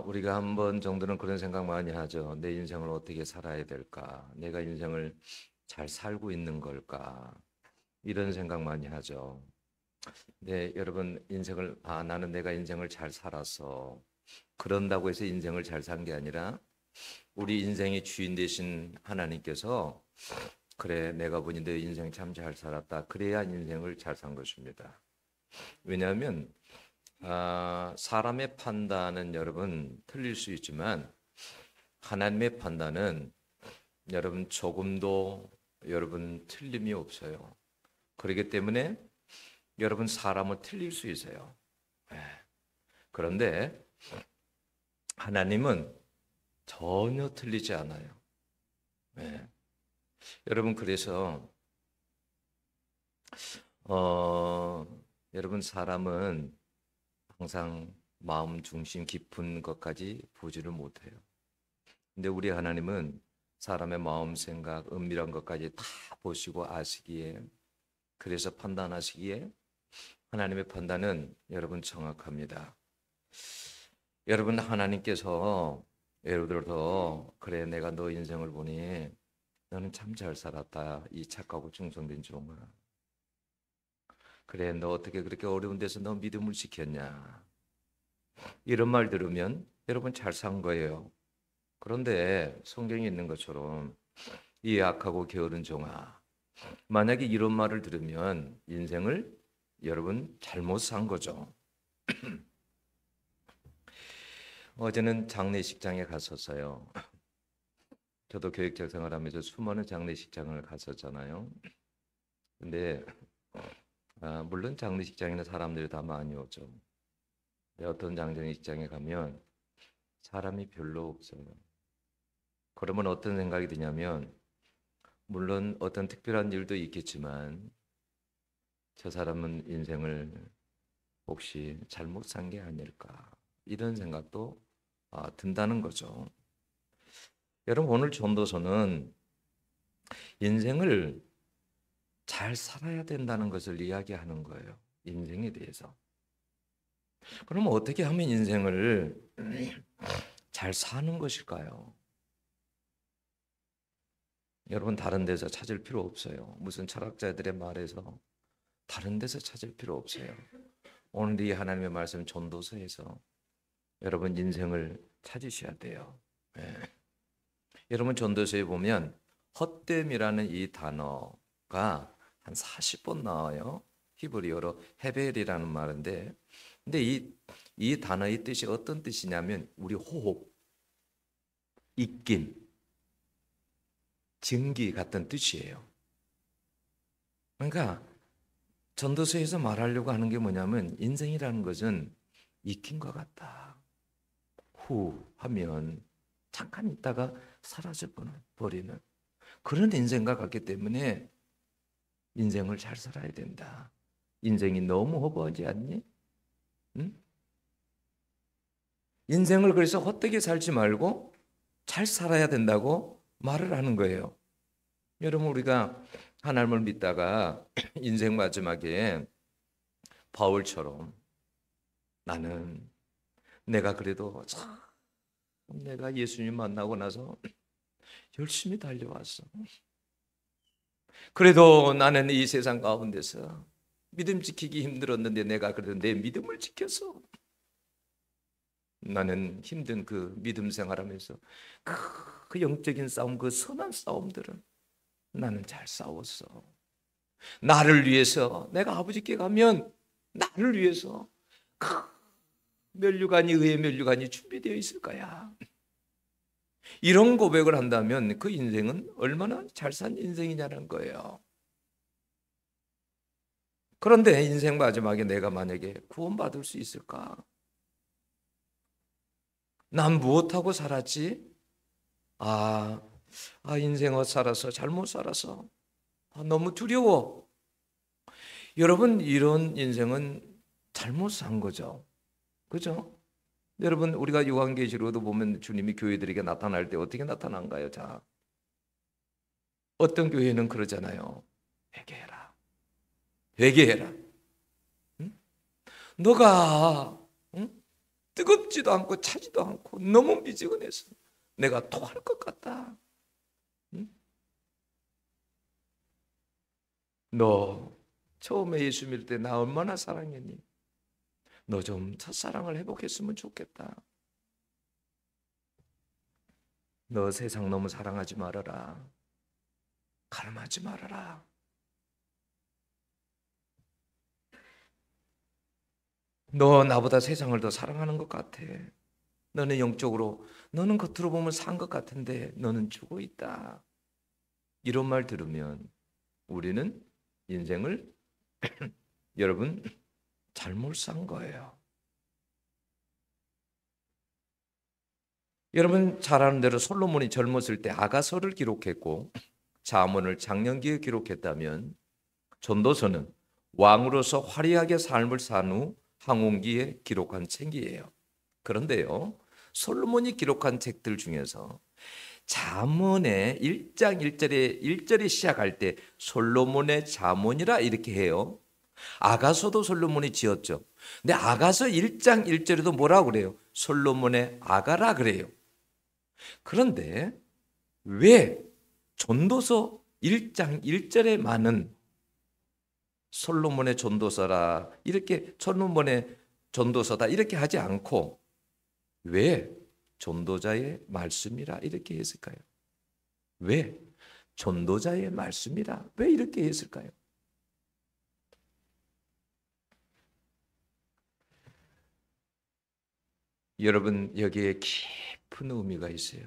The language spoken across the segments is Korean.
우리가 한 번 정도는 그런 생각 많이 하죠. 내 인생을 어떻게 살아야 될까? 내가 인생을 잘 살고 있는 걸까? 이런 생각 많이 하죠. 네, 여러분 인생을 나는 내가 인생을 잘 살았어. 그런다고 해서 인생을 잘 산 게 아니라 우리 인생의 주인 되신 하나님께서 그래 내가 보니 내 인생 참 잘 살았다. 그래야 인생을 잘 산 것입니다. 왜냐하면 사람의 판단은 여러분 틀릴 수 있지만 하나님의 판단은 여러분 조금도 여러분 틀림이 없어요. 그렇기 때문에 여러분 사람은 틀릴 수 있어요. 예. 그런데 하나님은 전혀 틀리지 않아요. 예. 여러분 그래서 어, 여러분 사람은 항상 마음 중심 깊은 것까지 보지를 못해요. 근데 우리 하나님은 사람의 마음 생각 은밀한 것까지 다 보시고 아시기에 그래서 판단하시기에 하나님의 판단은 여러분 정확합니다. 여러분 하나님께서 예를 들어서 그래 내가 너 인생을 보니 너는 참 잘 살았다 이 착하고 충성된 종아 그래 너 어떻게 그렇게 어려운 데서 너 믿음을 지켰냐 이런 말 들으면 여러분 잘 산 거예요. 그런데 성경에 있는 것처럼 이 악하고 게으른 종아 만약에 이런 말을 들으면 인생을 여러분 잘못 산 거죠. 어제는 장례식장에 갔었어요. 저도 교육자 생활하면서 수많은 장례식장을 갔었잖아요. 근데 물론 장례식장에는 사람들이 다 많이 오죠. 근데 어떤 장례식장에 가면 사람이 별로 없어요. 그러면 어떤 생각이 드냐면 물론 어떤 특별한 일도 있겠지만 저 사람은 인생을 혹시 잘못 산 게 아닐까 이런 생각도 든다는 거죠. 여러분 오늘 전도서는 인생을 잘 살아야 된다는 것을 이야기하는 거예요. 인생에 대해서. 그러면 어떻게 하면 인생을 잘 사는 것일까요? 여러분 다른 데서 찾을 필요 없어요. 무슨 철학자들의 말에서 다른 데서 찾을 필요 없어요. 오늘 이 하나님의 말씀 전도서에서 여러분 인생을 찾으셔야 돼요. 예. 여러분 전도서에 보면 헛됨이라는 이 단어가 한 40번 나와요. 히브리어로 헤벨이라는 말인데 근데 이 단어의 뜻이 어떤 뜻이냐면 우리 호흡, 입김, 증기 같은 뜻이에요. 그러니까 전도서에서 말하려고 하는 게 뭐냐면 인생이라는 것은 익힌 것 같다. 후 하면 잠깐 있다가 사라져 버리는 그런 인생과 같기 때문에 인생을 잘 살아야 된다. 인생이 너무 허구하지 않니? 응? 인생을 그래서 헛되게 살지 말고 잘 살아야 된다고 말을 하는 거예요. 여러분 우리가 하나님을 믿다가 인생 마지막에 바울처럼 나는 내가 그래도 참 내가 예수님 만나고 나서 열심히 달려왔어. 그래도 나는 이 세상 가운데서 믿음 지키기 힘들었는데 내가 그래도 내 믿음을 지켰어. 나는 힘든 그 믿음 생활하면서 그 영적인 싸움, 그 선한 싸움들은 나는 잘 싸웠어. 나를 위해서 내가 아버지께 가면 나를 위해서 그 면류관이 의의 면류관이 준비되어 있을 거야. 이런 고백을 한다면 그 인생은 얼마나 잘 산 인생이냐는 거예요. 그런데 인생 마지막에 내가 만약에 구원받을 수 있을까? 난 무엇하고 살았지? 아, 인생 살아서 잘못 살아서 너무 두려워. 여러분 이런 인생은 잘못 산 거죠. 그죠? 여러분 우리가 요한계시록도 보면 주님이 교회들에게 나타날 때 어떻게 나타난가요? 자, 어떤 교회는 그러잖아요. 회개해라. 회개해라. 응? 너가 응? 뜨겁지도 않고 차지도 않고 너무 미지근해서 내가 토할 것 같다. 응? 너 처음에 예수 믿을 때 나 얼마나 사랑했니? 너 좀 첫사랑을 회복했으면 좋겠다. 너 세상 너무 사랑하지 말아라. 가늠하지 말아라. 너 나보다 세상을 더 사랑하는 것 같아. 너는 영적으로, 너는 겉으로 보면 산 것 같은데 너는 죽어 있다. 이런 말 들으면 우리는 인생을 여러분 잘못 산 거예요. 여러분 잘 아는 대로 솔로몬이 젊었을 때 아가서를 기록했고 잠언을 장년기에 기록했다면 전도서는 왕으로서 화려하게 삶을 산 후 황혼기에 기록한 책이에요. 그런데요, 솔로몬이 기록한 책들 중에서 잠언의 1장 1절이 시작할 때 솔로몬의 잠언이라 이렇게 해요. 아가서도 솔로몬이 지었죠. 근데 아가서 1장 1절에도 뭐라고 그래요? 솔로몬의 아가라 그래요. 그런데 왜 전도서 1장 1절에만은 솔로몬의 전도서라 이렇게 솔로몬의 전도서다 이렇게 하지 않고 왜 전도자의 말씀이라 이렇게 했을까요? 왜 전도자의 말씀이라 왜 이렇게 했을까요? 여러분 여기에 깊은 의미가 있어요.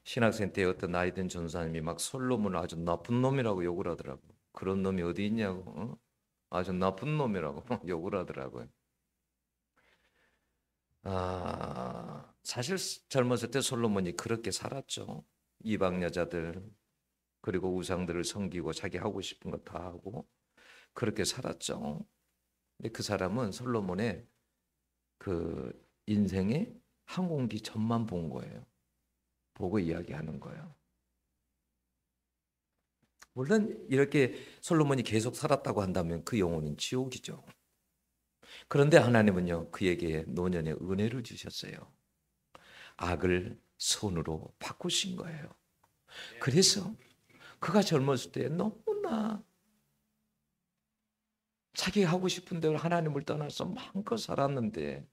신학생 때 어떤 나이든 전사님이 막 솔로몬을 아주 나쁜 놈이라고 욕을 하더라고. 그런 놈이 어디 있냐고. 아주 나쁜 놈이라고 욕을 하더라고요. 사실 젊었을 때 솔로몬이 그렇게 살았죠. 이방 여자들 그리고 우상들을 섬기고 자기 하고 싶은 거 다 하고 그렇게 살았죠. 근데 그 사람은 솔로몬의 그 인생의 항공기 전만 본 거예요. 보고 이야기하는 거예요. 물론 이렇게 솔로몬이 계속 살았다고 한다면 그 영혼은 지옥이죠. 그런데 하나님은요 그에게 노년의 은혜를 주셨어요. 악을 선으로 바꾸신 거예요. 그래서 그가 젊었을 때 너무나 자기가 하고 싶은 대로 하나님을 떠나서 마음껏 살았는데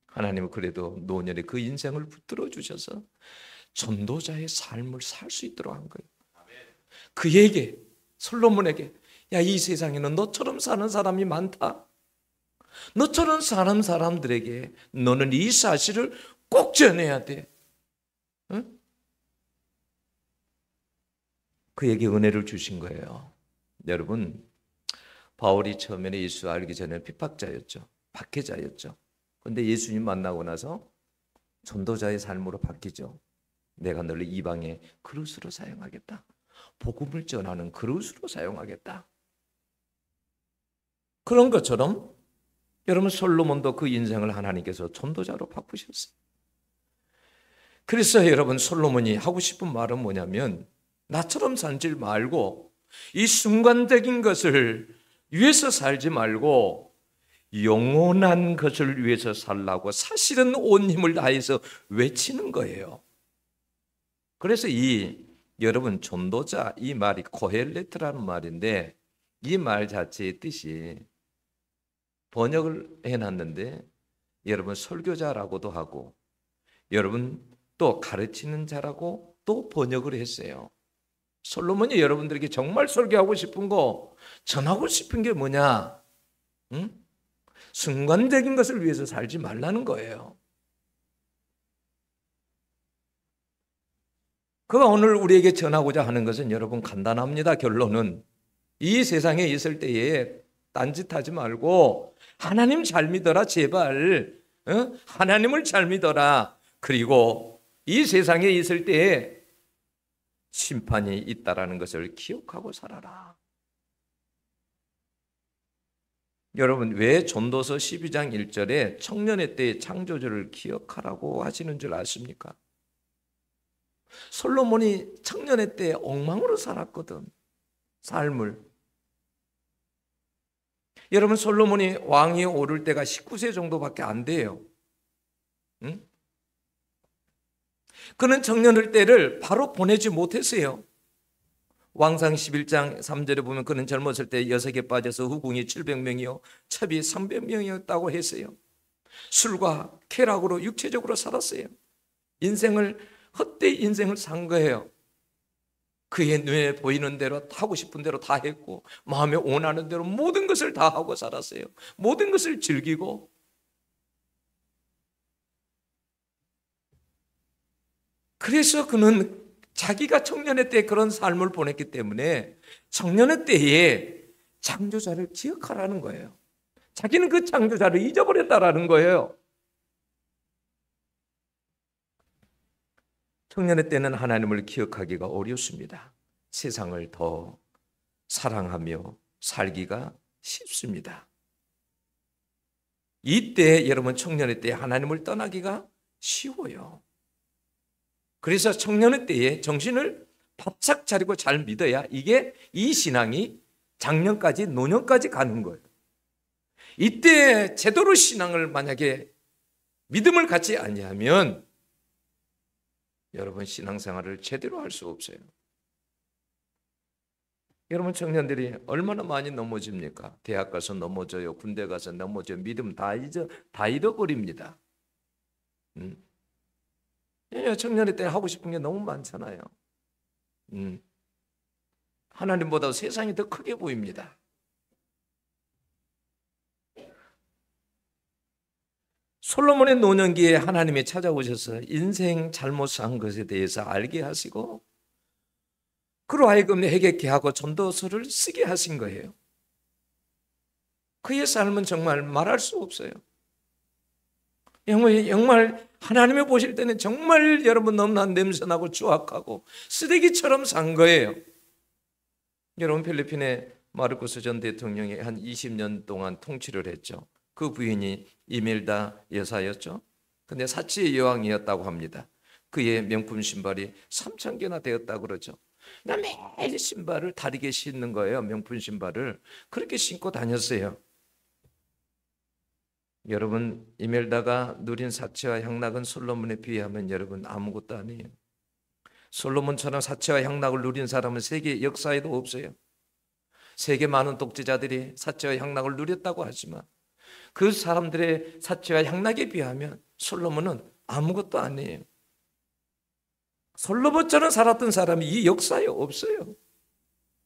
하나님은 그래도 노년에 그 인생을 붙들어 주셔서 전도자의 삶을 살 수 있도록 한 거예요. 그에게 솔로몬에게 야, 이 세상에는 너처럼 사는 사람이 많다. 너처럼 사는 사람들에게 너는 이 사실을 꼭 전해야 돼. 응? 그에게 은혜를 주신 거예요. 여러분 바울이 처음에는 예수 알기 전에 핍박자였죠. 박해자였죠. 그런데 예수님 만나고 나서 전도자의 삶으로 바뀌죠. 내가 너를 이방의 그릇으로 사용하겠다. 복음을 전하는 그릇으로 사용하겠다. 그런 것처럼 여러분 솔로몬도 그 인생을 하나님께서 전도자로 바꾸셨어요. 그래서 여러분 솔로몬이 하고 싶은 말은 뭐냐면 나처럼 살지 말고 이 순간적인 것을 위해서 살지 말고 영원한 것을 위해서 살라고 사실은 온 힘을 다해서 외치는 거예요. 그래서 여러분 전도자 이 말이 코헬레트라는 말인데 이 말 자체의 뜻이 번역을 해놨는데 여러분 설교자라고도 하고 여러분 또 가르치는 자라고 또 번역을 했어요. 솔로몬이 여러분들에게 정말 설교하고 싶은 거 전하고 싶은 게 뭐냐? 응? 순간적인 것을 위해서 살지 말라는 거예요. 그가 오늘 우리에게 전하고자 하는 것은 여러분 간단합니다. 결론은 이 세상에 있을 때에 딴짓하지 말고 하나님 잘 믿어라 제발. 하나님을 잘 믿어라. 그리고 이 세상에 있을 때에 심판이 있다라는 것을 기억하고 살아라. 여러분 왜 전도서 12장 1절에 청년의 때의 창조주를 기억하라고 하시는 줄 아십니까? 솔로몬이 청년의 때에 엉망으로 살았거든. 삶을. 여러분, 솔로몬이 왕위에 오를 때가 19세 정도밖에 안 돼요. 응? 그는 청년일 때를 바로 보내지 못했어요. 왕상 11장 3절에 보면 그는 젊었을 때 여석에 빠져서 후궁이 700명이요 첩이 300명이었다고 했어요. 술과 쾌락으로 육체적으로 살았어요. 헛되이 인생을 산 거예요. 그의 눈에 보이는 대로 하고 싶은 대로 다 했고 마음에 원하는 대로 모든 것을 다 하고 살았어요. 모든 것을 즐기고. 그래서 그는 자기가 청년의 때 그런 삶을 보냈기 때문에 청년의 때에 창조자를 기억하라는 거예요. 자기는 그 창조자를 잊어버렸다라는 거예요. 청년의 때는 하나님을 기억하기가 어렵습니다. 세상을 더 사랑하며 살기가 쉽습니다. 이때 여러분 청년의 때 하나님을 떠나기가 쉬워요. 그래서 청년의 때에 정신을 바짝 차리고 잘 믿어야 이 신앙이 장년까지 노년까지 가는 거예요. 이때 제대로 신앙을 만약에 믿음을 갖지 아니하면 여러분 신앙생활을 제대로 할 수 없어요. 여러분 청년들이 얼마나 많이 넘어집니까? 대학 가서 넘어져요. 군대 가서 넘어져요. 믿음 다 잃어버립니다. 청년의 때 하고 싶은 게 너무 많잖아요. 하나님보다 세상이 더 크게 보입니다. 솔로몬의 노년기에 하나님이 찾아오셔서 인생 잘못 산 것에 대해서 알게 하시고 그로 하여금 회개케 하고 전도서를 쓰게 하신 거예요. 그의 삶은 정말 말할 수 없어요. 정말 하나님이 보실 때는 정말 여러분 너무나 냄새나고 추악하고 쓰레기처럼 산 거예요. 여러분 필리핀의 마르코스 전 대통령이 한 20년 동안 통치를 했죠. 그 부인이 이멜다 여사였죠. 근데 사치의 여왕이었다고 합니다. 그의 명품 신발이 3,000개나 되었다고 그러죠. 매일 신발을 다리게 신는 거예요. 명품 신발을 그렇게 신고 다녔어요. 여러분 이멜다가 누린 사치와 향락은 솔로몬에 비하면 여러분 아무것도 아니에요. 솔로몬처럼 사치와 향락을 누린 사람은 세계 역사에도 없어요. 세계 많은 독재자들이 사치와 향락을 누렸다고 하지만 그 사람들의 사치와 향락에 비하면 솔로몬은 아무것도 아니에요. 솔로몬처럼 살았던 사람이 이 역사에 없어요.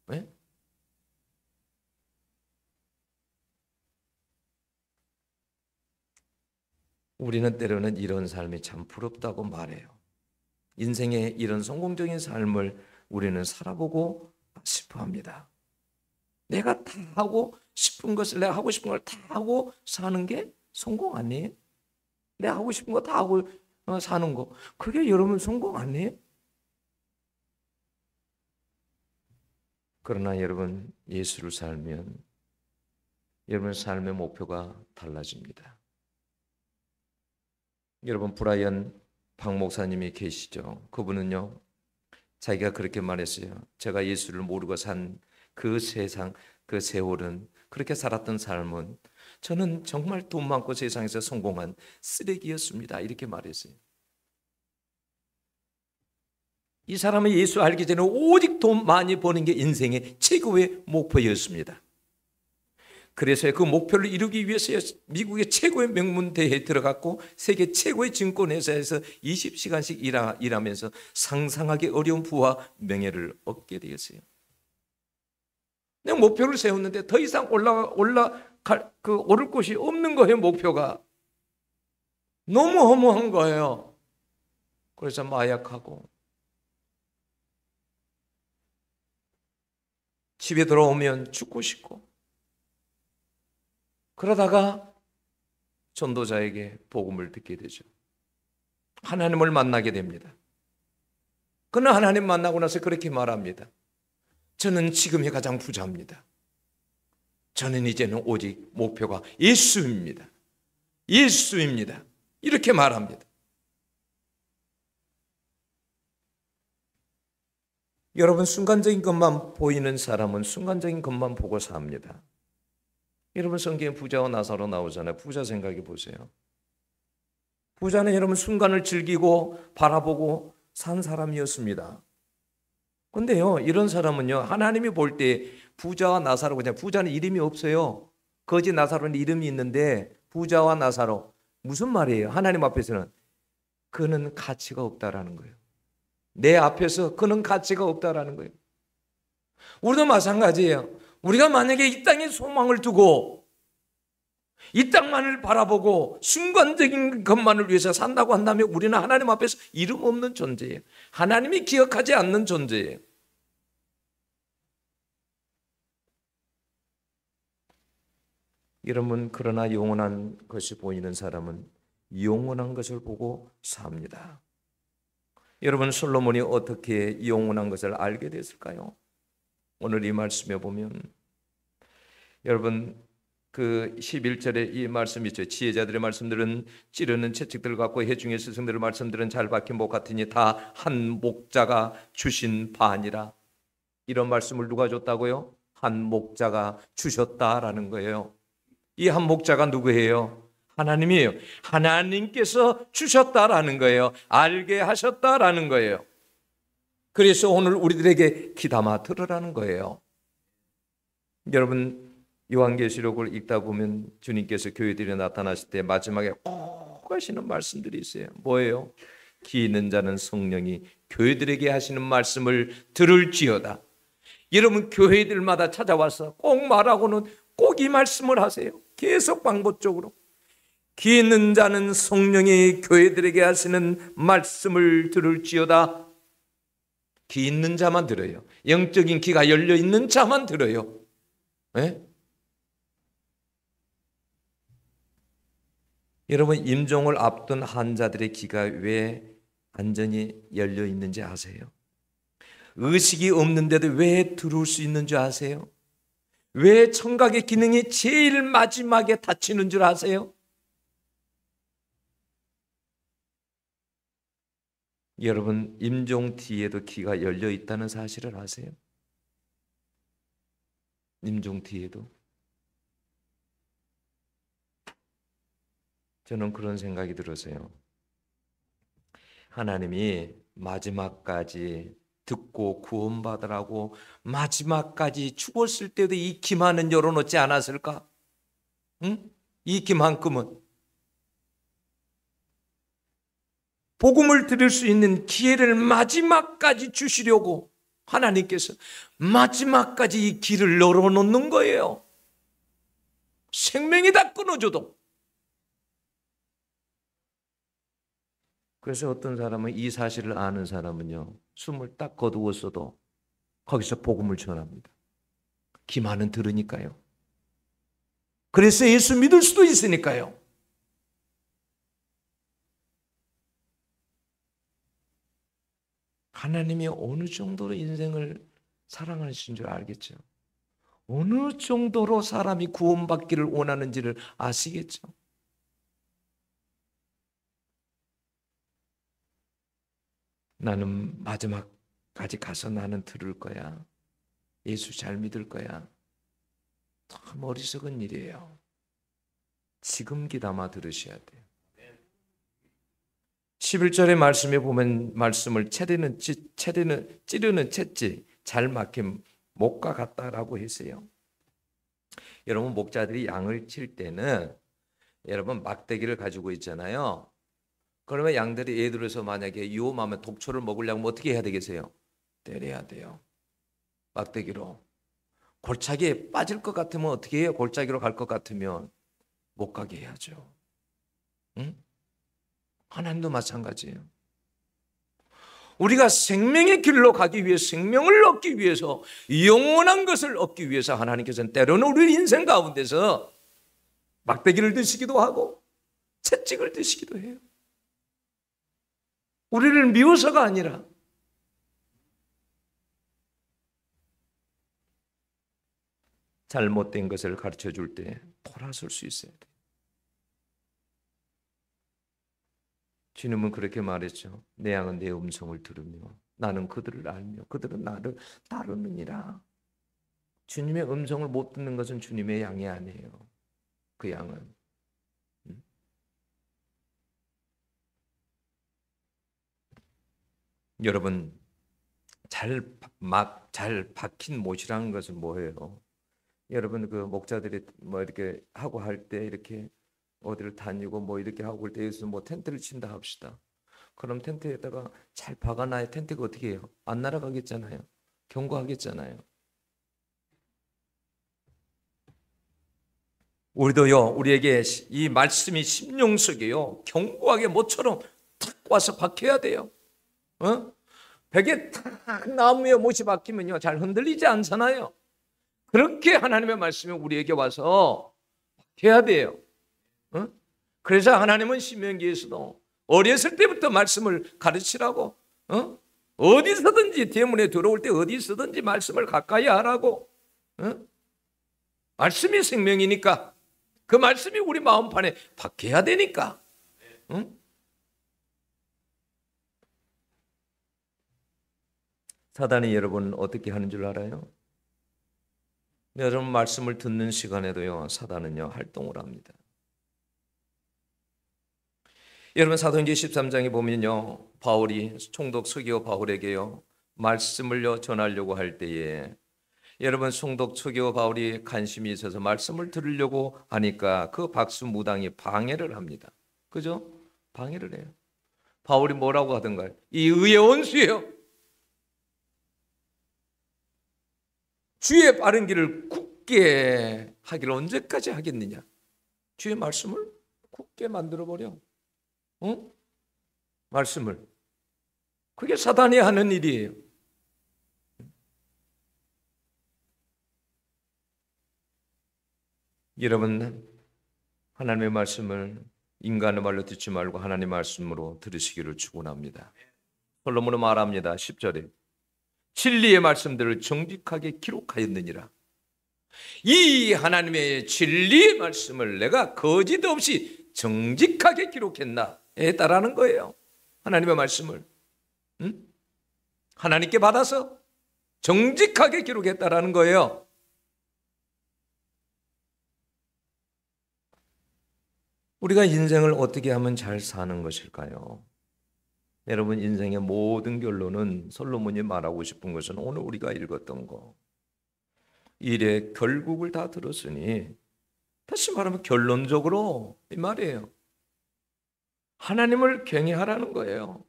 네? 우리는 때로는 이런 삶이 참 부럽다고 말해요. 인생의 이런 성공적인 삶을 우리는 살아보고 싶어 합니다. 내가 다 하고 싶은 것을 내가 하고 싶은 걸 다 하고 사는 게 성공 아니에요? 내가 하고 싶은 거 다 하고 사는 거 그게 여러분 성공 아니에요? 그러나 여러분 예수를 살면 여러분 삶의 목표가 달라집니다. 여러분 브라이언 박 목사님이 계시죠. 그분은요 자기가 그렇게 말했어요. 제가 예수를 모르고 산 그 세상 그 세월은 그렇게 살았던 삶은 저는 정말 돈 많고 세상에서 성공한 쓰레기였습니다. 이렇게 말했어요. 이 사람은 예수 알기 전에 오직 돈 많이 버는 게 인생의 최고의 목표였습니다. 그래서 그 목표를 이루기 위해서 미국의 최고의 명문대회에 들어갔고 세계 최고의 증권회사에서 20시간씩 일하면서 상상하기 어려운 부와 명예를 얻게 되었어요. 그냥 목표를 세웠는데 더 이상 오를 곳이 없는 거예요. 목표가 너무 허무한 거예요. 그래서 마약하고 집에 들어오면 죽고 싶고 그러다가 전도자에게 복음을 듣게 되죠. 하나님을 만나게 됩니다. 그는 하나님 만나고 나서 그렇게 말합니다. 저는 지금이 가장 부자입니다. 저는 이제는 오직 목표가 예수입니다. 예수입니다. 이렇게 말합니다. 여러분 순간적인 것만 보이는 사람은 순간적인 것만 보고 삽니다. 여러분 성경에 부자와 나사로 나오잖아요. 부자 생각해 보세요. 부자는 여러분 순간을 즐기고 바라보고 산 사람이었습니다. 근데요, 이런 사람은요, 하나님이 볼 때 부자와 나사로, 그냥 부자는 이름이 없어요. 거지 나사로는 이름이 있는데 부자와 나사로 무슨 말이에요? 하나님 앞에서는 그는 가치가 없다라는 거예요. 내 앞에서 그는 가치가 없다라는 거예요. 우리도 마찬가지예요. 우리가 만약에 이 땅에 소망을 두고 이 땅만을 바라보고 순간적인 것만을 위해서 산다고 한다면 우리는 하나님 앞에서 이름 없는 존재예요. 하나님이 기억하지 않는 존재예요. 여러분, 그러나 영원한 것이 보이는 사람은 영원한 것을 보고 삽니다. 여러분, 솔로몬이 어떻게 영원한 것을 알게 됐을까요? 오늘 이 말씀에 보면 여러분 그 11절에 이 말씀이 있죠. 지혜자들의 말씀들은 찌르는 채찍들 같고 해중의 스승들의 말씀들은 잘 박힌 목 같으니 다 한 목자가 주신 바니라. 이런 말씀을 누가 줬다고요? 한 목자가 주셨다라는 거예요. 이 한 목자가 누구예요? 하나님이에요. 하나님께서 주셨다라는 거예요. 알게 하셨다라는 거예요. 그래서 오늘 우리들에게 귀담아 들으라는 거예요. 여러분, 요한계시록을 읽다 보면 주님께서 교회들이 나타나실 때 마지막에 꼭 하시는 말씀들이 있어요. 뭐예요? 귀 있는 자는 성령이 교회들에게 하시는 말씀을 들을지어다. 여러분, 교회들마다 찾아와서 꼭 말하고는 꼭 이 말씀을 하세요. 계속 반복적으로. 귀 있는 자는 성령이 교회들에게 하시는 말씀을 들을지어다. 귀 있는 자만 들어요. 영적인 귀가 열려 있는 자만 들어요. 네? 여러분, 임종을 앞둔 환자들의 귀가 왜 완전히 열려 있는지 아세요? 의식이 없는데도 왜 들을 수 있는 줄 아세요? 왜 청각의 기능이 제일 마지막에 닫히는 줄 아세요? 여러분, 임종 뒤에도 귀가 열려 있다는 사실을 아세요? 임종 뒤에도. 저는 그런 생각이 들어서요. 하나님이 마지막까지 듣고 구원받으라고 마지막까지 죽었을 때도 이 기만은 열어놓지 않았을까? 응? 이 기만큼은 복음을 들을 수 있는 기회를 마지막까지 주시려고 하나님께서 마지막까지 이 길을 열어놓는 거예요. 생명이 다 끊어져도. 그래서 어떤 사람은 이 사실을 아는 사람은요, 숨을 딱 거두었어도 거기서 복음을 전합니다. 기만은 들으니까요. 그래서 예수 믿을 수도 있으니까요. 하나님이 어느 정도로 인생을 사랑하시는 줄 알겠죠. 어느 정도로 사람이 구원받기를 원하는지를 아시겠죠. 나는 마지막까지 가서 나는 들을 거야. 예수 잘 믿을 거야. 참 어리석은 일이에요. 지금 귀담아 들으셔야 돼요. 11절의 말씀에 보면 말씀을 찌르는 채찍, 잘 막힌 목과 같다라고 했어요. 여러분, 목자들이 양을 칠 때는 여러분 막대기를 가지고 있잖아요. 그러면 양들이 예를 들어서 만약에 위험하면 독초를 먹으려면 어떻게 해야 되겠어요? 때려야 돼요. 막대기로. 골짜기에 빠질 것 같으면 어떻게 해요? 골짜기로 갈 것 같으면 못 가게 해야죠. 응? 하나님도 마찬가지예요. 우리가 생명의 길로 가기 위해 생명을 얻기 위해서 영원한 것을 얻기 위해서 하나님께서는 때로는 우리 인생 가운데서 막대기를 드시기도 하고 채찍을 드시기도 해요. 우리를 미워서가 아니라 잘못된 것을 가르쳐 줄 때 돌아설 수 있어야 돼요. 주님은 그렇게 말했죠. 내 양은 내 음성을 들으며 나는 그들을 알며 그들은 나를 따르느니라. 주님의 음성을 못 듣는 것은 주님의 양이 아니에요. 그 양은. 여러분, 잘 박힌 못이라는 것은 뭐예요? 여러분, 그 목자들이 뭐 이렇게 하고 할 때 이렇게 어디를 다니고 뭐 이렇게 하고 할 때 여기서 뭐 텐트를 친다 합시다. 그럼 텐트에다가 잘 박아놔야 텐트가 어떻게 해요? 안 날아가겠잖아요. 경고하겠잖아요. 우리도요, 우리에게 이 말씀이 심령 속에요, 견고하게 모처럼 탁 와서 박혀야 돼요. 벽에 탁 나무에 못이 박히면요, 잘 흔들리지 않잖아요. 그렇게 하나님의 말씀이 우리에게 와서 박혀야 돼요. 그래서 하나님은 신명기에서도 어렸을 때부터 말씀을 가르치라고, 어디서든지 대문에 들어올 때 어디서든지 말씀을 가까이 하라고. 말씀이 생명이니까 그 말씀이 우리 마음판에 박혀야 되니까. 사단이 여러분 어떻게 하는 줄 알아요? 여러분 말씀을 듣는 시간에도요, 사단은요 활동을 합니다. 여러분 사도행전 13장에 보면요, 바울이 총독 서기오 바울에게요 말씀을 전하려고 할 때에 여러분 총독 서기오 바울이 관심이 있어서 말씀을 들으려고 하니까 그 박수무당이 방해를 합니다. 그죠? 방해를 해요. 바울이 뭐라고 하던가요? 이 의의 원수예요. 주의 바른 길을 굳게 하기를 언제까지 하겠느냐? 주의 말씀을 굳게 만들어버려. 말씀을. 그게 사단이 하는 일이에요. 여러분, 하나님의 말씀을 인간의 말로 듣지 말고 하나님의 말씀으로 들으시기를 축원합니다. 솔로몬은 말합니다. 10절에 진리의 말씀들을 정직하게 기록하였느니라. 이 하나님의 진리의 말씀을 내가 거짓 없이 정직하게 기록했나 했다라는 거예요. 하나님의 말씀을 하나님께 받아서 정직하게 기록했다라는 거예요. 우리가 인생을 어떻게 하면 잘 사는 것일까요? 여러분, 인생의 모든 결론은 솔로몬이 말하고 싶은 것은 오늘 우리가 읽었던 거, 일의 결국을 다 들었으니, 다시 말하면 결론적으로 이 말이에요. 하나님을 경외하라는 거예요.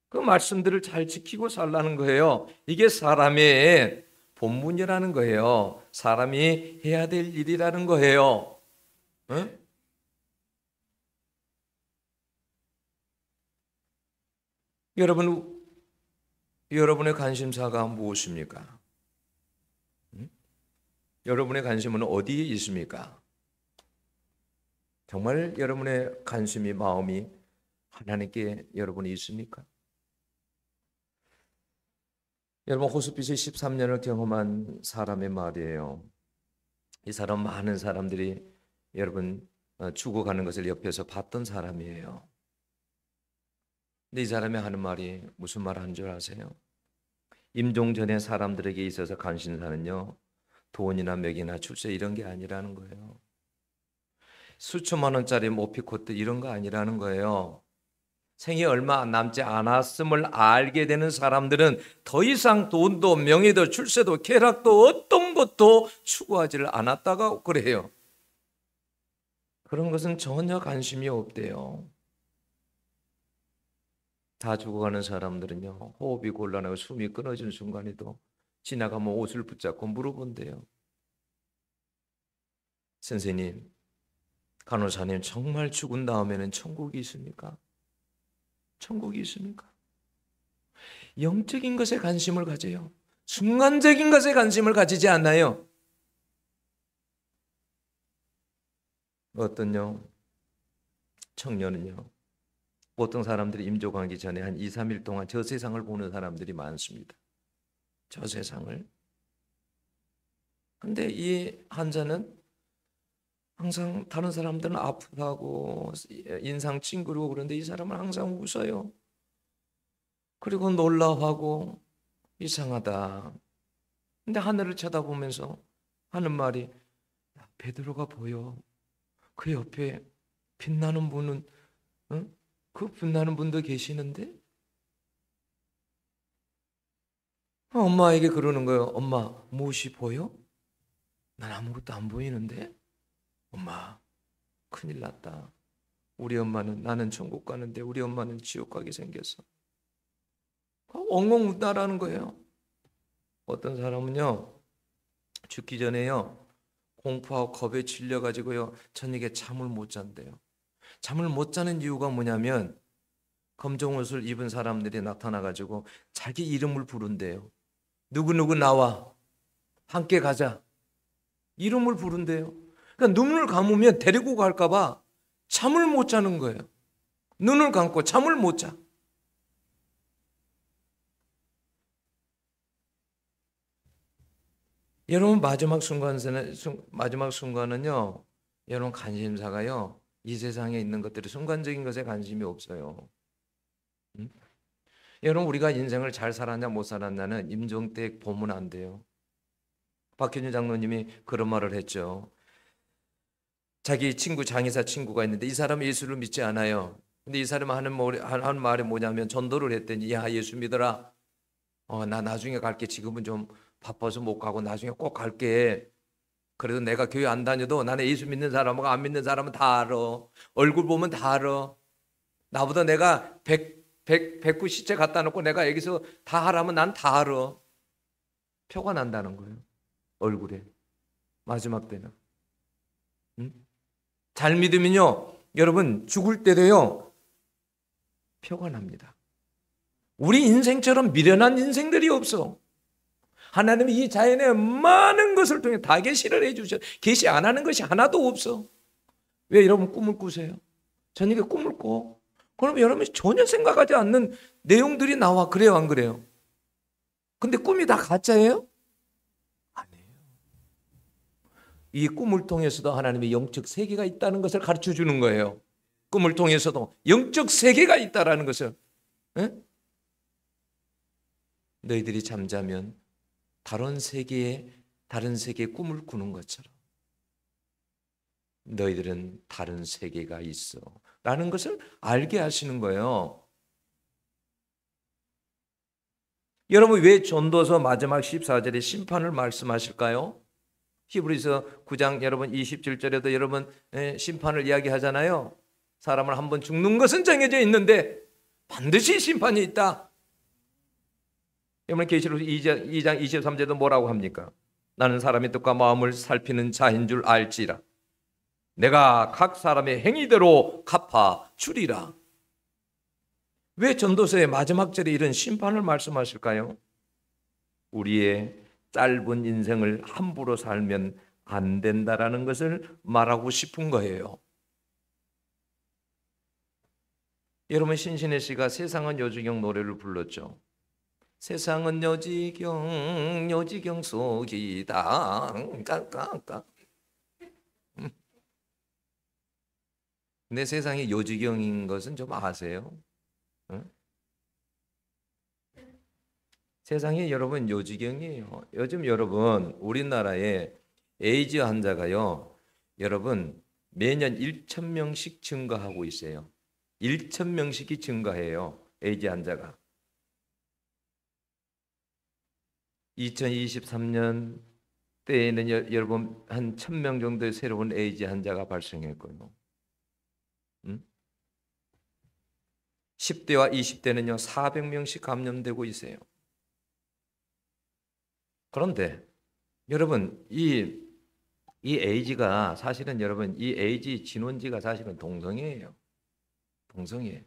그 말씀들을 잘 지키고 살라는 거예요. 이게 사람의 본분이라는 거예요. 사람이 해야 될 일이라는 거예요. 여러분의 관심사가 무엇입니까? 여러분의 관심은 어디에 있습니까? 정말 여러분의 관심이, 마음이 하나님께 여러분이 있습니까? 여러분, 호스피스 13년을 경험한 사람의 말이에요. 이 사람, 많은 사람들이 여러분 죽어가는 것을 옆에서 봤던 사람이에요. 근데 이 사람이 하는 말이 무슨 말 하는 줄 아세요? 임종 전에 사람들에게 있어서 관심사는요, 돈이나 명이나 출세 이런 게 아니라는 거예요. 수천만 원짜리 모피코트 이런 거 아니라는 거예요. 생이 얼마 남지 않았음을 알게 되는 사람들은 더 이상 돈도 명예도 출세도 쾌락도 어떤 것도 추구하지를 않았다가 그래요. 그런 것은 전혀 관심이 없대요. 다 죽어가는 사람들은요, 호흡이 곤란하고 숨이 끊어지는 순간에도 지나가면 옷을 붙잡고 물어본대요. 선생님, 간호사님, 정말 죽은 다음에는 천국이 있습니까? 천국이 있습니까? 영적인 것에 관심을 가져요. 순간적인 것에 관심을 가지지 않나요? 어떤요? 청년은요, 보통 사람들이 임종하기 전에 한 2, 3일 동안 저 세상을 보는 사람들이 많습니다. 저 세상을. 근데 이 환자는 항상 다른 사람들은 아프다고 인상 찡그리고 그런데 이 사람은 항상 웃어요. 그리고 놀라워하고 이상하다. 근데 하늘을 쳐다보면서 하는 말이, 야, 베드로가 보여. 그 옆에 빛나는 분은, 응? 그 빛나는 분도 계시는데? 엄마에게 그러는 거예요. 엄마, 무엇이 보여? 난 아무것도 안 보이는데? 엄마, 큰일 났다. 우리 엄마는, 나는 천국 가는데 우리 엄마는 지옥 가게 생겼어. 엉엉 웃다라는 거예요. 어떤 사람은요, 죽기 전에요, 공포하고 겁에 질려가지고요, 저녁에 잠을 못 잔대요. 잠을 못 자는 이유가 뭐냐면, 검정 옷을 입은 사람들이 나타나가지고 자기 이름을 부른대요. 누구누구 나와, 함께 가자. 이름을 부른대요. 그러니까 눈을 감으면 데리고 갈까봐 잠을 못 자는 거예요. 눈을 감고 잠을 못 자. 여러분, 마지막 순간은요, 여러분 관심사가요, 이 세상에 있는 것들이 순간적인 것에 관심이 없어요. 응? 여러분, 우리가 인생을 잘 살았냐 못 살았냐는 임종 때 보면 안 돼요. 박현준 장로님이 그런 말을 했죠. 자기 친구, 장의사 친구가 있는데 이 사람은 예수를 믿지 않아요. 근데 이 사람은 하는 말이 뭐냐면, 전도를 했더니, 야, 예수 믿어라. 나 나중에 갈게. 지금은 좀 바빠서 못 가고 나중에 꼭 갈게. 그래도 내가 교회 안 다녀도 나는 예수 믿는 사람하고 안 믿는 사람은 다 알아. 얼굴 보면 다 알아. 나보다 내가 109 시체 갖다 놓고 내가 여기서 다 하라면 난 다 알아. 표가 난다는 거예요. 얼굴에. 마지막 때는. 응? 잘 믿으면요, 여러분 죽을 때도요, 표가 납니다. 우리 인생처럼 미련한 인생들이 없어. 하나님이 이 자연의 많은 것을 통해 다 계시를 해주셔. 계시 안 하는 것이 하나도 없어. 왜 여러분 꿈을 꾸세요? 저녁에 꿈을 꿔. 그럼 여러분이 전혀 생각하지 않는 내용들이 나와. 그래요, 안 그래요? 근데 꿈이 다 가짜예요? 아니에요. 이 꿈을 통해서도 하나님의 영적 세계가 있다는 것을 가르쳐 주는 거예요. 꿈을 통해서도 영적 세계가 있다는 것을. 에? 너희들이 잠자면 다른 세계의 꿈을 꾸는 것처럼 너희들은 다른 세계가 있어 라는 것을 알게 하시는 거예요. 여러분, 왜 전도서 마지막 14절에 심판을 말씀하실까요? 히브리서 9장 여러분 27절에도 여러분 심판을 이야기하잖아요. 사람을 한번 죽는 것은 정해져 있는데 반드시 심판이 있다. 여러분, 계시록 2장 23절도 뭐라고 합니까? 나는 사람의 뜻과 마음을 살피는 자인 줄 알지라. 내가 각 사람의 행위대로 갚아 주리라. 왜 전도서의 마지막 절에 이런 심판을 말씀하실까요? 우리의 짧은 인생을 함부로 살면 안 된다라는 것을 말하고 싶은 거예요. 여러분, 신신혜 씨가 세상은 여지경 노래를 불렀죠. 세상은 여지경 속이다. 근데 세상이 여지경인 것은 좀 아세요? 응? 세상이 여러분 여지경이에요. 요즘 여러분 우리나라에 에이즈 환자가요, 여러분 매년 1,000명씩 증가하고 있어요. 1,000명씩이 증가해요. 에이즈 환자가. 2023년 때에는 여러분 한 1,000명 정도의 새로운 에이즈 환자가 발생했고요. 10대와 20대는요 400명씩 감염되고 있어요. 그런데 여러분 이 에이즈가 사실은 여러분 이 에이즈 진원지가 사실은 동성애예요. 동성애.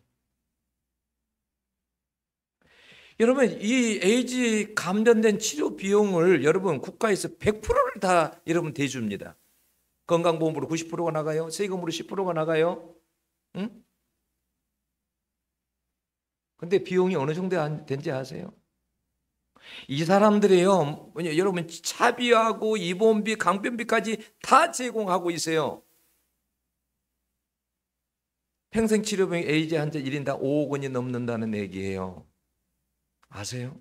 여러분 이 에이즈 감염된 치료 비용을 여러분 국가에서 100%를 다 여러분 대줍니다. 건강보험으로 90%가 나가요. 세금으로 10%가 나가요. 응? 근데 비용이 어느 정도 된지 아세요? 이 사람들이요, 여러분 차비하고 입원비, 강변비까지 다 제공하고 있어요. 평생치료비용 에이즈 환자 1인당 5억 원이 넘는다는 얘기예요. 아세요?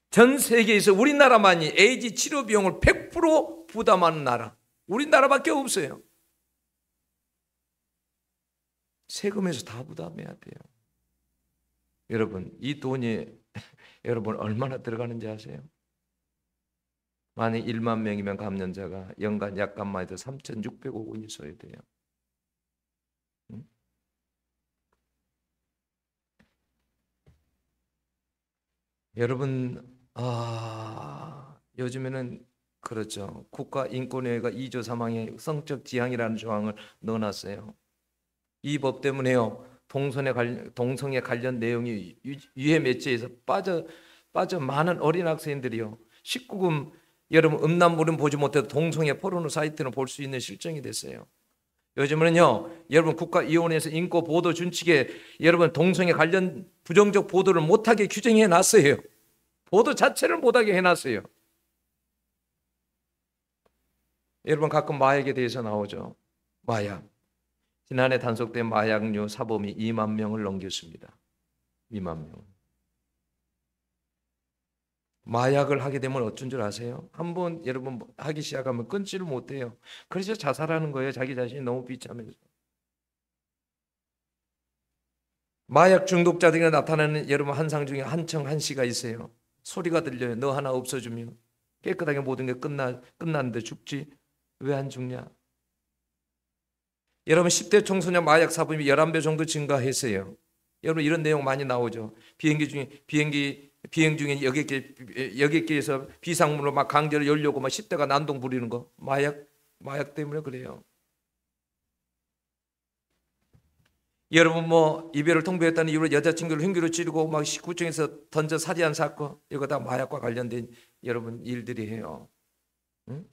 전 세계에서 우리나라만이 에이즈 치료 비용을 100% 부담하는 나라, 우리나라밖에 없어요. 세금에서 다 부담해야 돼요. 여러분, 이 돈이 여러분 얼마나 들어가는지 아세요? 만약 1만 명이면 감염자가 연간 약값만 해도 3,600억 원이 써야 돼요. 응? 여러분, 요즘에는 그렇죠. 국가인권위가 2조 3항에 성적 지향이라는 조항을 넣어놨어요. 이 법 때문에요. 동성애 관련 내용이 유해 매체에서 빠져 많은 어린 학생들이요. 19금 여러분 음란물은 보지 못해도 동성애 포르노 사이트는 볼 수 있는 실정이 됐어요. 요즘은요, 여러분 국가위원회에서 인권 보도 준칙에 여러분 동성애 관련 부정적 보도를 못하게 규정해 놨어요. 보도 자체를 못하게 해놨어요. 여러분 가끔 마약에 대해서 나오죠. 마약. 지난해 단속된 마약류 사범이 2만 명을 넘겼습니다. 2만 명. 마약을 하게 되면 어쩐 줄 아세요? 한번 여러분 하기 시작하면 끊지를 못해요. 그래서 자살하는 거예요. 자기 자신이 너무 비참해서. 마약 중독자들이 나타나는 여러분 한상 중에 한청 한시가 있어요. 소리가 들려요. 너 하나 없어주면 깨끗하게 모든 게 끝났는데 죽지. 왜 안 죽냐? 여러분 10대 청소년 마약 사범이 11배 정도 증가했어요. 여러분 이런 내용 많이 나오죠. 비행 중에 여객기에서 비상문으로 막 강제로 열려고 막 10대가 난동 부리는 거 마약 때문에 그래요. 여러분 뭐 이별을 통보했다는 이유로 여자친구를 흉기로 찌르고 막 구청에서 던져 살해한 사건 이거 다 마약과 관련된 여러분 일들이에요. 응?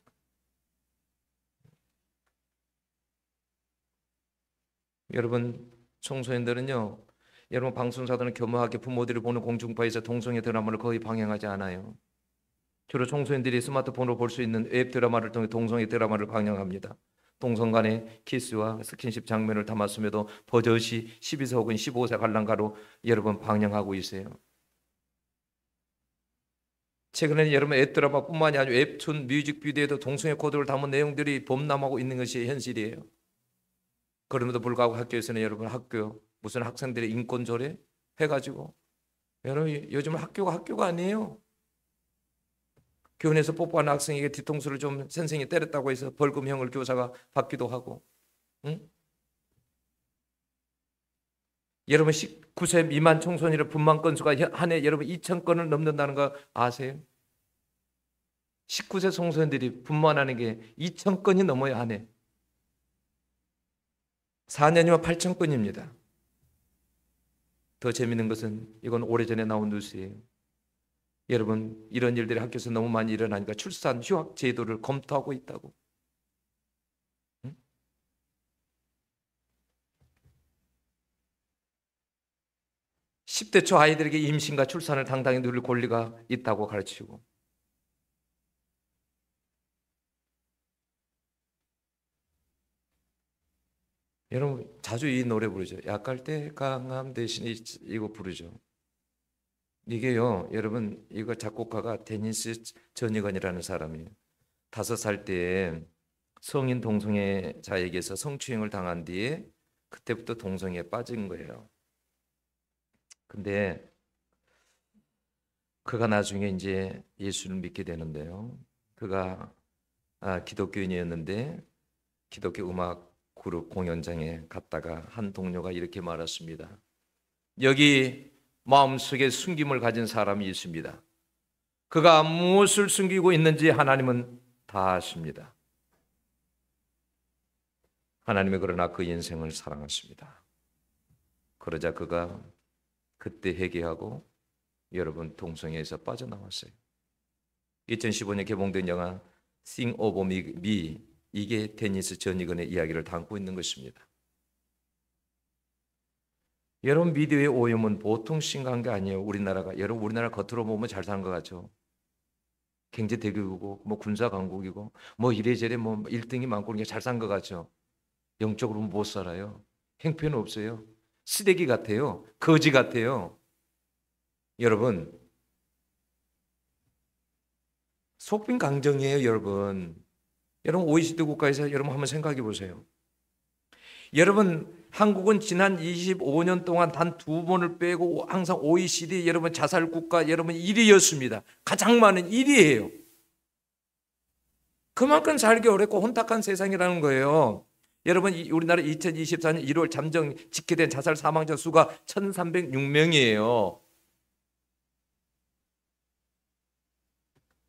여러분 청소년들은요. 여러분 방송사들은 교묘하게 부모들이 보는 공중파에서 동성애 드라마를 거의 방영하지 않아요. 주로 청소년들이 스마트폰으로 볼 수 있는 웹 드라마를 통해 동성애 드라마를 방영합니다. 동성 간의 키스와 스킨십 장면을 담았음에도 버젓이 12세 혹은 15세 관람가로 여러분 방영하고 있어요. 최근에는 여러분 웹 드라마뿐만이 아니라 웹툰 뮤직비디오에도 동성애 코드를 담은 내용들이 범람하고 있는 것이 현실이에요. 그럼에도 불구하고 학교에서는 여러분 무슨 학생들의 인권 조례 해가지고 여러분 요즘 학교가 아니에요. 교원에서 뽀뽀한 학생에게 뒤통수를 좀 선생님이 때렸다고 해서 벌금형을 교사가 받기도 하고, 응? 여러분 19세 미만 청소년의 분만 건수가 한 해 여러분 2,000건을 넘는다는 거 아세요? 19세 청소년들이 분만하는 게 2,000건이 넘어야 한 해. 4년이면 8,000건입니다. 더 재밌는 것은 이건 오래전에 나온 뉴스예요. 여러분 이런 일들이 학교에서 너무 많이 일어나니까 출산 휴학 제도를 검토하고 있다고. 응? 10대 초 아이들에게 임신과 출산을 당당히 누릴 권리가 있다고 가르치고 여러분 자주 이 노래 부르죠. 약할 때 강함 대신에 이거 부르죠. 이게요 여러분 이거 작곡가가 데니스 전이건이라는 사람이에요. 5살 때 성인 동성애자에게서 성추행을 당한 뒤에 그때부터 동성애에 빠진 거예요. 근데 그가 나중에 이제 예수를 믿게 되는데요. 그가 기독교인이었는데 기독교 음악 그룹 공연장에 갔다가 한 동료가 이렇게 말했습니다. 여기 마음속에 숨김을 가진 사람이 있습니다. 그가 무엇을 숨기고 있는지 하나님은 다 아십니다. 하나님은 그러나 그 인생을 사랑하십니다. 그러자 그가 그때 회개하고 여러분 동성애에서 빠져나왔어요. 2015년 개봉된 영화 Sing Over Me 이게 데니스 전이건의 이야기를 담고 있는 것입니다. 여러분 미디어의 오염은 보통 심각한 게 아니에요. 여러분 우리나라 겉으로 보면 잘 사는 것 같죠. 경제 대국이고 뭐 군사 강국이고 뭐 이래저래 뭐 1등이 많고 그러니까 잘 산 것 같죠. 영적으로는 못 살아요. 형편은 없어요. 쓰레기 같아요. 거지 같아요. 여러분 속빈 강정이에요, 여러분. 여러분 OECD 국가에서 여러분 한번 생각해 보세요. 여러분 한국은 지난 25년 동안 단 2번을 빼고 항상 OECD 여러분 자살 국가 여러분 1위였습니다. 가장 많은 1위예요. 그만큼 살기 어렵고 혼탁한 세상이라는 거예요. 여러분 우리나라 2024년 1월 잠정 집계된 자살 사망자 수가 1,306명이에요.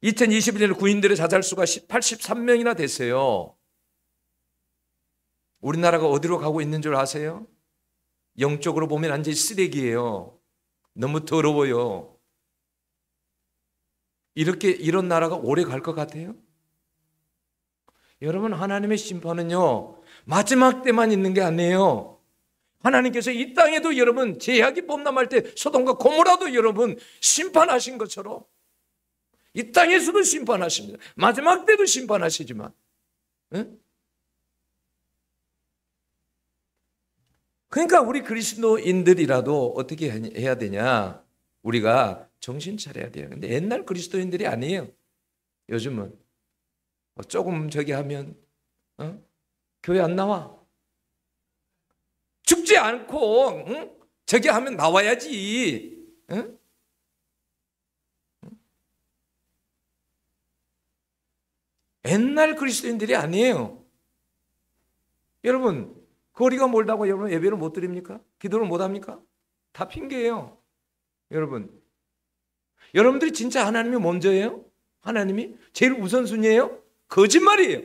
2021년 군인들의 자살 수가 83명이나 됐어요. 우리나라가 어디로 가고 있는 줄 아세요? 영적으로 보면 완전히 쓰레기예요. 너무 더러워요. 이런 나라가 오래 갈 것 같아요? 여러분 하나님의 심판은요 마지막 때만 있는 게 아니에요. 하나님께서 이 땅에도 여러분 제약이 범람할 때 소돔과 고모라도 여러분 심판하신 것처럼 이 땅에서도 심판하십니다. 마지막 때도 심판하시지만 응? 그러니까 우리 그리스도인들이라도 어떻게 해야 되냐? 우리가 정신 차려야 돼요. 근데 옛날 그리스도인들이 아니에요. 요즘은 조금 저기 하면 교회 안 나와. 죽지 않고 저기 하면 나와야지. 응? 옛날 그리스도인들이 아니에요. 여러분 거리가 멀다고 여러분 예배를 못 드립니까? 기도를 못 합니까? 다 핑계예요. 여러분들이 진짜 하나님이 먼저예요? 하나님이 제일 우선순위예요? 거짓말이에요.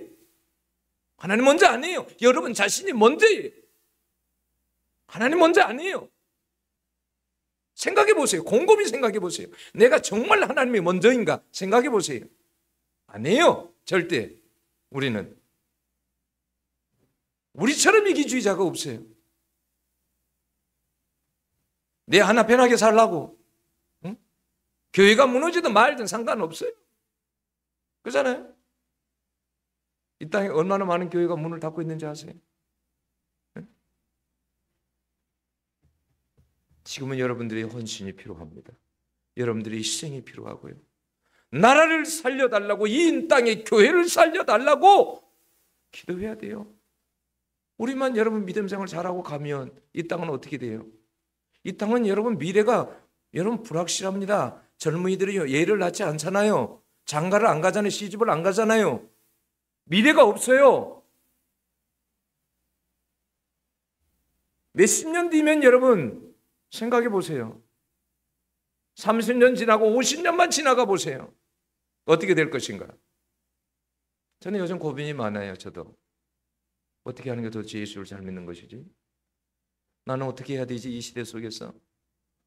하나님 먼저 아니에요. 여러분 자신이 먼저예요. 하나님 먼저 아니에요. 생각해 보세요. 곰곰이 생각해 보세요. 내가 정말 하나님이 먼저인가 생각해 보세요. 아니에요. 절대. 우리처럼 이기주의자가 없어요. 내 하나 편하게 살라고 응? 교회가 무너지든 말든 상관없어요. 그렇잖아요. 이 땅에 얼마나 많은 교회가 문을 닫고 있는지 아세요? 응? 지금은 여러분들의 헌신이 필요합니다. 여러분들의 희생이 필요하고요. 나라를 살려달라고 이 땅의 교회를 살려달라고 기도해야 돼요. 우리만 여러분 믿음 생활 잘하고 가면 이 땅은 어떻게 돼요? 이 땅은 여러분 미래가 여러분 불확실합니다. 젊은이들이 예를 낳지 않잖아요. 장가를 안 가잖아요. 시집을 안 가잖아요. 미래가 없어요. 몇십 년 뒤면 여러분 생각해 보세요. 30년 지나고 50년만 지나가 보세요. 어떻게 될 것인가? 저는 요즘 고민이 많아요. 저도. 어떻게 하는 게 도대체 예수를 잘 믿는 것이지? 나는 어떻게 해야 되지? 이 시대 속에서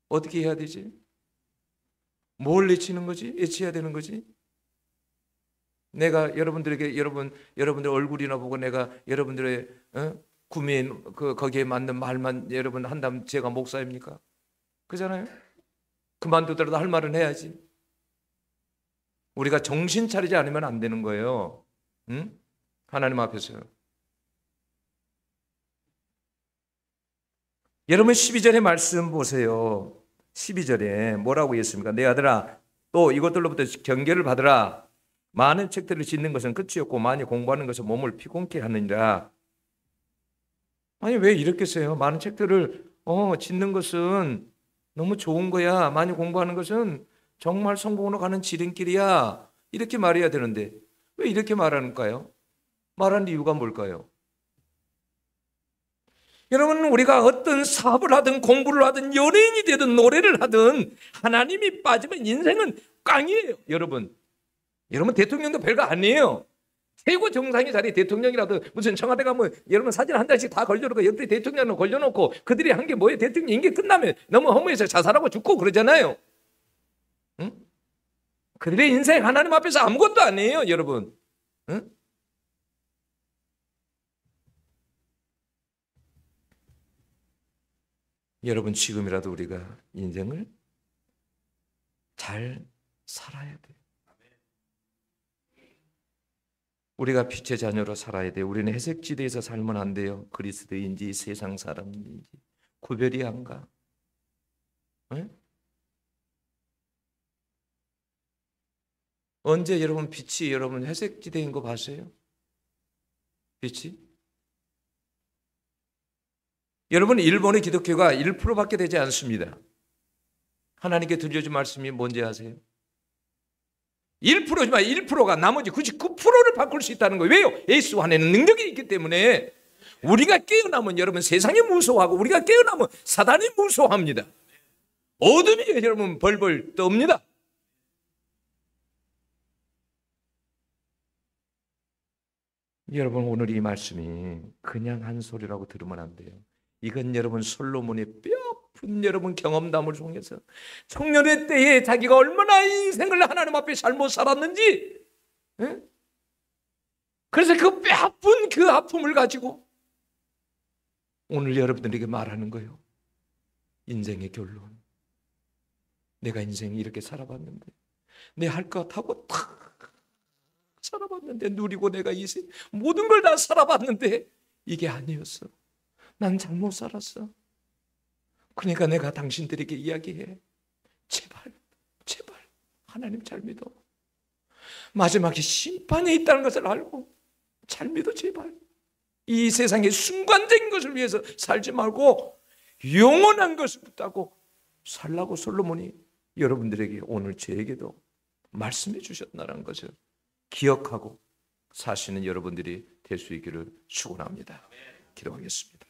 어떻게 해야 되지? 뭘 외치는 거지? 외쳐야 되는 거지? 내가 여러분들에게 여러분들 얼굴이나 보고 내가 여러분들의 구매인 거기에 맞는 말만 여러분 한다면 제가 목사입니까? 그잖아요. 그만두더라도 할 말은 해야지. 우리가 정신 차리지 않으면 안 되는 거예요. 응? 하나님 앞에서. 여러분 12절의 말씀 보세요. 12절에 뭐라고 했습니까? 내 아들아 또 이것들로부터 경계를 받으라. 많은 책들을 짓는 것은 끝이 없고 많이 공부하는 것은 몸을 피곤케 하느니라. 아니 왜 이렇게 써요? 많은 책들을 짓는 것은 너무 좋은 거야. 많이 공부하는 것은 정말 성공으로 가는 지름길이야. 이렇게 말해야 되는데 왜 이렇게 말하는가요? 말하는 이유가 뭘까요? 여러분 우리가 어떤 사업을 하든 공부를 하든 연예인이 되든 노래를 하든 하나님이 빠지면 인생은 깡이에요. 여러분 대통령도 별거 아니에요. 최고 정상의 자리에 대통령이라도 무슨 청와대 가면 여러분 사진 한 장씩 다 걸려놓고 옆에 대통령을 걸려놓고 그들이 한 게 뭐예요? 대통령 임기 끝나면 너무 허무해서 자살하고 죽고 그러잖아요. 응? 그들의 인생 하나님 앞에서 아무것도 아니에요. 여러분 응? 여러분 지금이라도 우리가 인생을 잘 살아야 돼요. 우리가 빛의 자녀로 살아야 돼요. 우리는 회색지대에서 살면 안 돼요. 그리스도인지 세상 사람인지 구별이 안 가. 네? 언제 여러분 빛이 여러분 회색지대인 거 봤어요? 빛이? 여러분 일본의 기독교가 1%밖에 되지 않습니다. 하나님께 들려준 말씀이 뭔지 아세요? 1%지만 1%가 나머지 99%를 바꿀 수 있다는 거예요. 왜요? 예수 안에는 능력이 있기 때문에. 우리가 깨어나면 여러분 세상이 무서워하고 우리가 깨어나면 사단이 무서워합니다. 어둠이 여러분 벌벌 떱니다. 여러분 오늘 이 말씀이 그냥 한 소리라고 들으면 안 돼요. 이건 여러분 솔로몬의 뼈아픈 여러분 경험담을 통해서 청년의 때에 자기가 얼마나 인생을 하나님 앞에 잘못 살았는지, 예? 그래서 그 뼈아픈 그 아픔을 가지고 오늘 여러분들에게 말하는 거예요. 인생의 결론. 내가 인생이 이렇게 살아봤는데, 내 할 것 하고 다 살아봤는데, 누리고 내가 이 모든 걸 다 살아봤는데 이게 아니었어. 난 잘못 살았어. 그러니까 내가 당신들에게 이야기해. 제발, 제발 하나님 잘 믿어. 마지막에 심판이 있다는 것을 알고 잘 믿어, 제발. 이 세상의 순간적인 것을 위해서 살지 말고 영원한 것을 붙잡고 살라고 솔로몬이 여러분들에게 오늘 저에게도 말씀해 주셨다는 것을 기억하고 사시는 여러분들이 될 수 있기를 축원합니다. 기도하겠습니다.